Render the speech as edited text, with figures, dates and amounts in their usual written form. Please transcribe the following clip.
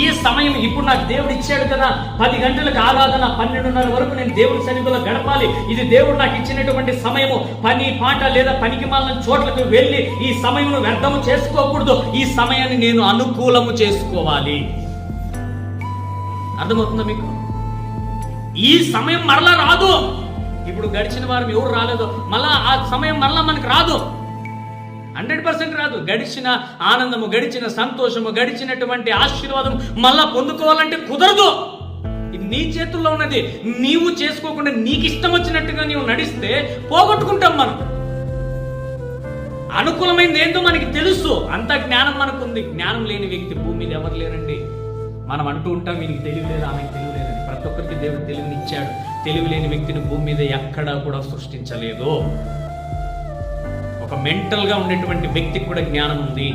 ఈ సమయం ఇప్పుడు నాకు దేవుడు ఇచ్చాడు కదా, 10 గంటలకు ఆరాధన, 12:30 వరకు నేను దేవుడి సన్నిధిలో గడపాలి, ఇది దేవుడు నాకు ఇచ్చినటువంటి సమయము. పని పాట లేదా పనికి మాలిన చోట్లకు వెళ్ళి ఈ సమయమును వ్యర్థము చేసుకోకూడదు. ఈ సమయాన్ని నేను అనుకూలము చేసుకోవాలి. అర్థమవుతుందా మీకు? ఈ సమయం మరలా రాదు. ఇప్పుడు గడిచిన వారం ఎవరు రాలేదో మళ్ళా ఆ సమయం మరలా మనకు రాదు, 100% రాదు. గడిచిన ఆనందము, గడిచిన సంతోషము, గడిచినటువంటి ఆశీర్వాదం మళ్ళా పొందుకోవాలంటే కుదరదు. ఇది నీ చేతుల్లో ఉన్నది. నీవు చేసుకోకుండా నీకు ఇష్టం వచ్చినట్టుగా నీవు నడిస్తే పోగొట్టుకుంటాం మనం. అనుకూలమైనది ఏంటో మనకి తెలుసు, అంత జ్ఞానం మనకుంది. జ్ఞానం లేని వ్యక్తి భూమి మీద ఎవరు లేరండి. మనం అంటూ ఉంటాం వీనికి తెలివి లేదు, ఆమెకు తెలివి లేదని. ప్రతి ఒక్కరికి దేవుడు తెలివిని ఇచ్చాడు. తెలివి లేని వ్యక్తిని భూమి మీద ఎక్కడా కూడా సృష్టించలేదు. ఒక మెంటల్ గా ఉండేటువంటి వ్యక్తికి కూడా జ్ఞానం ఉంది.